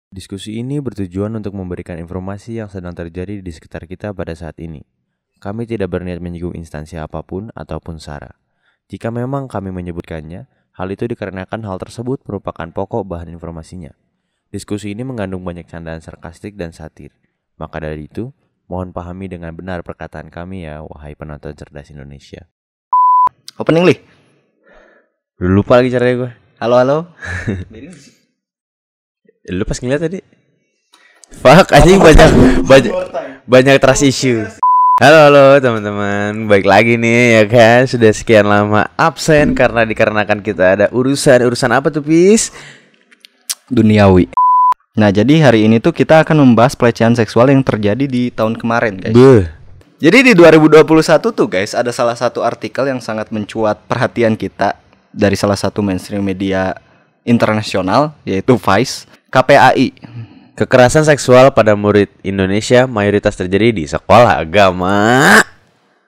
Diskusi ini bertujuan untuk memberikan informasi yang sedang terjadi di sekitar kita pada saat ini. Kami tidak berniat menyinggung instansi apapun ataupun SARA. Jika memang kami menyebutkannya, hal itu dikarenakan hal tersebut merupakan pokok bahan informasinya. Diskusi ini mengandung banyak candaan sarkastik dan satir. Maka dari itu, mohon pahami dengan benar perkataan kami ya, wahai penonton cerdas Indonesia. Opening li. Lupa lagi caranya gue. Halo. Lu pas ngeliat tadi. Fuck, anjing banyak trust issue. Halo teman-teman, baik lagi nih ya kan. Sudah sekian lama absen dikarenakan kita ada urusan apa tuh, Pis? Duniawi. Nah, jadi hari ini tuh kita akan membahas pelecehan seksual yang terjadi di tahun kemarin, guys. Jadi di 2021 tuh, guys, ada salah satu artikel yang sangat mencuat perhatian kita dari salah satu mainstream media internasional, yaitu Vice. KPAI, kekerasan seksual pada murid Indonesia mayoritas terjadi di sekolah agama.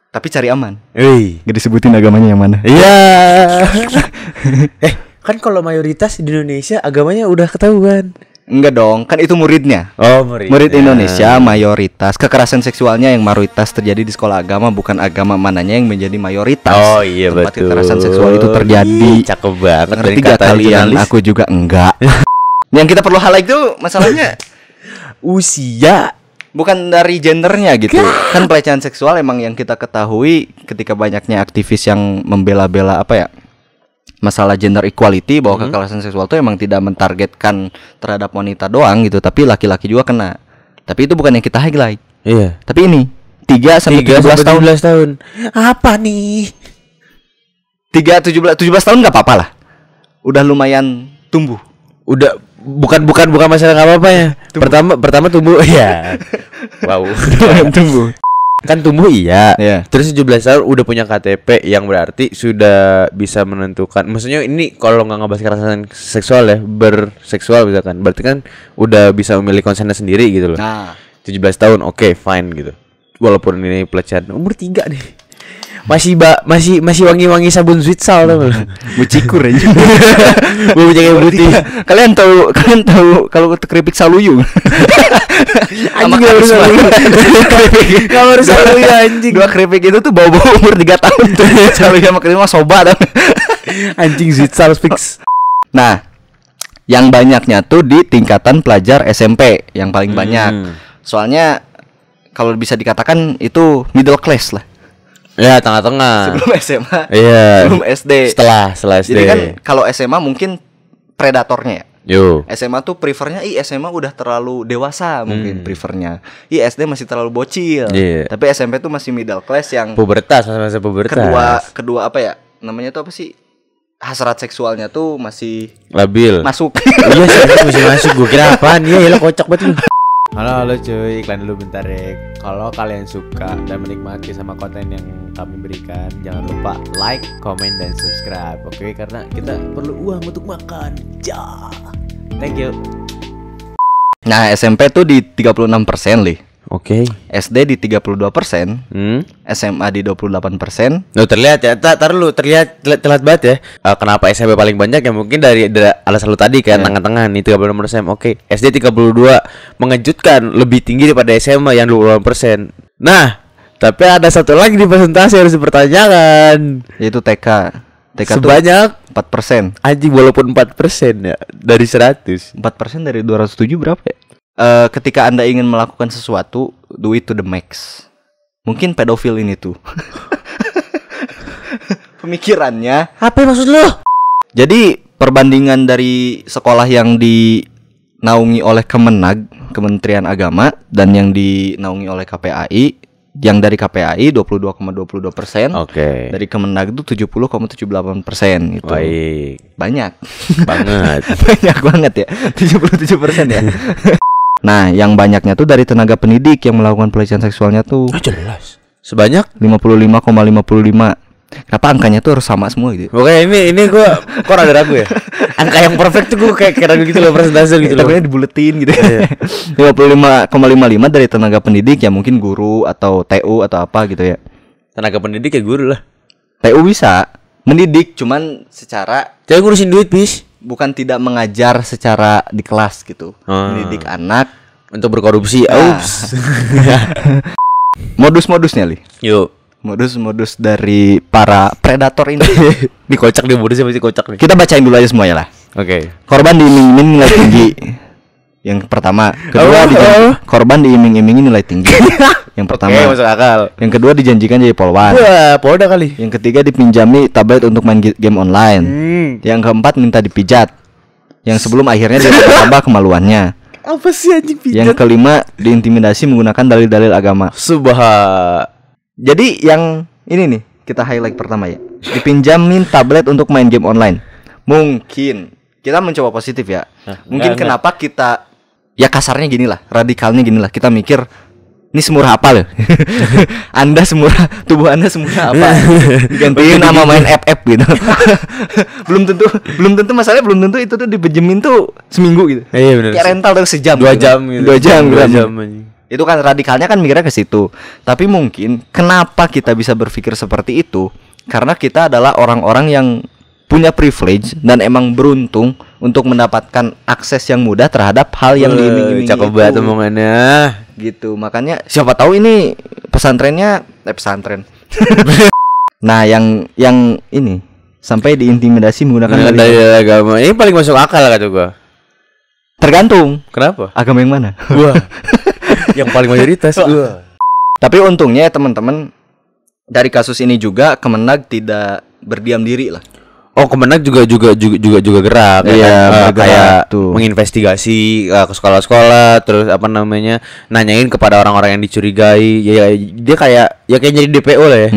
Tapi cari aman. Gak disebutin agamanya yang mana. Iya. Kan kalau mayoritas di Indonesia agamanya udah ketahuan. Enggak dong, kan itu muridnya. Oh, muridnya. Murid Indonesia mayoritas. Kekerasan seksualnya yang mayoritas terjadi di sekolah agama, bukan agama mananya yang menjadi mayoritas. Oh iya, tempat betul. Kekerasan seksual itu terjadi. Cakep banget. Ngerti gak kalian? Aku juga enggak. Yang kita perlu highlight itu masalahnya usia, bukan dari gendernya gitu. Kan pelecehan seksual emang yang kita ketahui ketika banyaknya aktivis yang membela-bela masalah gender equality, bahwa kekerasan seksual itu emang tidak mentargetkan terhadap wanita doang gitu, tapi laki-laki juga kena. Tapi itu bukan yang kita highlight. Iya. Tapi ini 3 sampai 17 tahun. Apa nih? 17 tahun enggak apa-apa lah. Udah lumayan tumbuh. Udah bukan masalah enggak apa-apa ya. Pertama tumbuh ya. Wow. Tumbuh. Kan tumbuh iya. Yeah. Terus 17 tahun udah punya KTP yang berarti sudah bisa menentukan. Maksudnya ini kalau nggak ngebahas kekerasan seksual ya, berseksual misalkan. Berarti kan udah bisa memilih konsennya sendiri gitu loh. Nah, 17 tahun oke, fine gitu. Walaupun ini pelecehan umur 3 nih. Masih wangi-wangi sabun Zwitsal tuh. Mucikur aja. Bau jaga putih. Kalian tahu kalau keripik saluyu? Anjing harus saluyu anjing. 2 keripik itu tuh bau-bau umur 3 tahun tuh. Saluyu sama keripik mah soba dah. Anjing Zwitsal fix. Nah, yang banyaknya tuh di tingkatan pelajar SMP yang paling banyak. Soalnya kalau bisa dikatakan itu middle class lah. Ya, tengah-tengah. Sebelum SMA. Iya. Sebelum SD. Setelah SD. Jadi kan kalau SMA mungkin predatornya ya. Yo. SMA tuh prefernya SMA udah terlalu dewasa mungkin prefernya. SD masih terlalu bocil. Yeah. Tapi SMP tuh masih middle class yang pubertas, masa pubertas. Kedua apa ya? Namanya tuh apa sih? Hasrat seksualnya tuh masih labil. Masuk. Iya sih, masih masuk. Gue kira apaan? Iya, lo kocak banget lu. Halo cuy, iklan dulu bentar ya. Kalau kalian suka dan menikmati sama konten yang kami berikan, jangan lupa like, komen, dan subscribe. Oke, karena kita perlu uang untuk makan. Thank you. Nah, SMP tuh di 36% li. Oke. SD di 32%, SMA di 28%. Lo terlihat ya, terlihat banget ya. Kenapa SMP paling banyak ya? Mungkin dari alasan lu tadi kan, tengah-tengah nih 36%. Oke, SD 32 mengejutkan, lebih tinggi daripada SMA yang 28%. Nah, tapi ada satu lagi di presentasi harus dipertanyakan, yaitu TK. TK sebanyak 4%. Anjing, walaupun 4% ya dari 100. 4% dari 207 berapa ya? Ketika Anda ingin melakukan sesuatu, do it to the max. Mungkin pedofil ini tuh. Pemikirannya. Apa maksud lo? Jadi perbandingan dari sekolah yang dinaungi oleh Kementerian Agama, dan yang dinaungi oleh KPAI. Yang dari KPAI 22,22%. Oke. Dari Kemenag itu 70,78% itu. Baik. Banyak banget. Banyak banget ya. 77% ya. Nah, yang banyaknya tuh dari tenaga pendidik yang melakukan pelecehan seksualnya tuh. Jelas. Sebanyak 55,55. Kenapa angkanya tuh harus sama semua gitu? Oke, ini gua kok rada ragu ya. Angka yang perfect tuh gua kayak ragu gitu loh, presentasi gitu loh. Takutnya dibuletin gitu. 55,55 dari tenaga pendidik, ya mungkin guru atau TU atau apa gitu ya. Tenaga pendidik ya guru lah. TU bisa mendidik, cuman secara ngurusin duit, bis. bukan tidak mengajar secara di kelas gitu. Mendidik anak untuk berkorupsi. Ups. Modus-modusnya, Li. Yuk. Modus-modus dari para predator ini. Dikocak dia modusnya pasti kocak nih. Kita bacain dulu aja semuanya lah. Oke. Korban diiming-iming nilai tinggi. Yang pertama, korban diiming-imingi nilai tinggi. Yang pertama. Oke, masuk akal. Yang kedua dijanjikan jadi polwan. Wah, polda kali. Yang ketiga dipinjami tablet untuk main game online. Yang keempat minta dipijat. Yang sebelum akhirnya dia tambah kemaluannya. Apa sih anjing pijat? Yang kelima diintimidasi menggunakan dalil-dalil agama. Jadi yang ini nih kita highlight pertama ya. Dipinjamin tablet untuk main game online. Mungkin kita mencoba positif ya. Mungkin kenapa kita ya kasarnya gini lah, radikalnya gini lah. Kita mikir ini semurah apa loh? Anda semurah, tubuh Anda semurah apa? Digantiin sama main app gitu. belum tentu masalahnya belum tentu itu tuh dipinjemin tuh seminggu gitu. Iya benar. Kayak rental tuh sejam. 2 jam gitu. 2 jam. Anjing. Itu kan radikalnya kan mikirnya ke situ. Tapi mungkin kenapa kita bisa berpikir seperti itu? Karena kita adalah orang-orang yang punya privilege dan emang beruntung untuk mendapatkan akses yang mudah terhadap hal yang diiming-imingi. Cakep banget omongannya. Gitu. Makanya siapa tahu ini pesantrennya pesantren. Nah, yang ini sampai diintimidasi menggunakan dalil agama. Ini paling masuk akal kata gua. Tergantung. Kenapa? Agama yang mana? Gua. Yang paling mayoritas gua. Tapi untungnya teman-teman dari kasus ini juga Kemenag tidak berdiam diri lah. Oh, Kemenag juga gerak. Iya, kayak tuh menginvestigasi ke sekolah-sekolah, terus apa namanya, nanyain kepada orang-orang yang dicurigai. Ya dia kayak jadi DPO lah ya.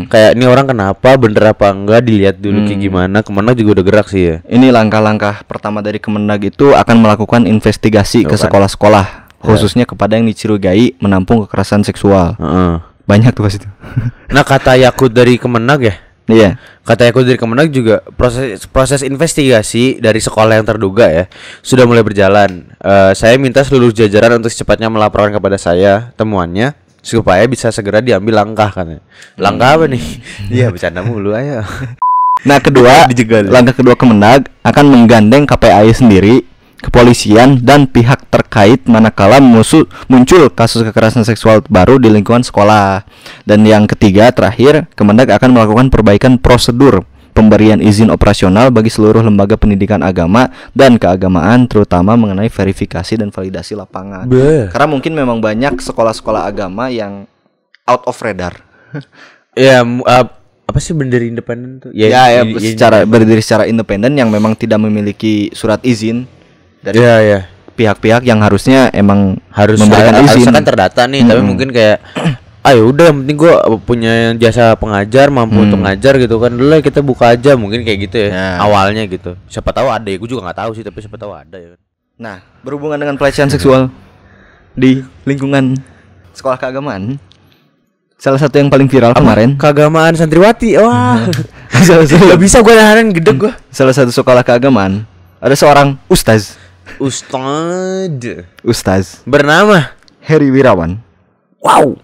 Kayak ini orang kenapa, bener apa enggak, dilihat dulu kayak gimana. Kemenag juga udah gerak sih ya. Ini langkah-langkah pertama dari Kemenag itu akan melakukan investigasi ke sekolah-sekolah, khususnya kepada yang dicurigai menampung kekerasan seksual. Banyak tuh pas itu. Nah, kata Yakut dari Kemenag ya. Iya. Kata aku dari Kemenag juga proses investigasi dari sekolah yang terduga ya sudah mulai berjalan. Saya minta seluruh jajaran untuk secepatnya melaporkan kepada saya temuannya supaya bisa segera diambil langkah kan. Langkah apa nih? Iya, bercanda mulu aja. Nah, langkah kedua Kemenag akan menggandeng KPAI sendiri, kepolisian dan pihak terkait manakala muncul kasus kekerasan seksual baru di lingkungan sekolah. Dan yang ketiga terakhir, Kemendag akan melakukan perbaikan prosedur pemberian izin operasional bagi seluruh lembaga pendidikan agama dan keagamaan, terutama mengenai verifikasi dan validasi lapangan. Karena mungkin memang banyak sekolah-sekolah agama yang out of radar. Ya, apa sih berdiri independen tuh? Berdiri secara independen yang memang tidak memiliki surat izin dari pihak-pihak yang harusnya emang harus memberikan izin. Harusnya kan terdata nih, tapi mungkin kayak ayo udah yang penting gue punya jasa pengajar, mampu untuk ngajar gitu kan, dulu kita buka aja, mungkin kayak gitu ya awalnya gitu. Siapa tahu ada ya, gue juga nggak tahu sih, tapi siapa tahu ada ya. Nah, berhubungan dengan pelecehan seksual di lingkungan sekolah keagamaan, salah satu yang paling viral kemarin keagamaan santriwati. Wah, gak bisa gue nahan gedeg gue. Salah satu sekolah keagamaan ada seorang ustaz bernama Heri Wirawan. Wow.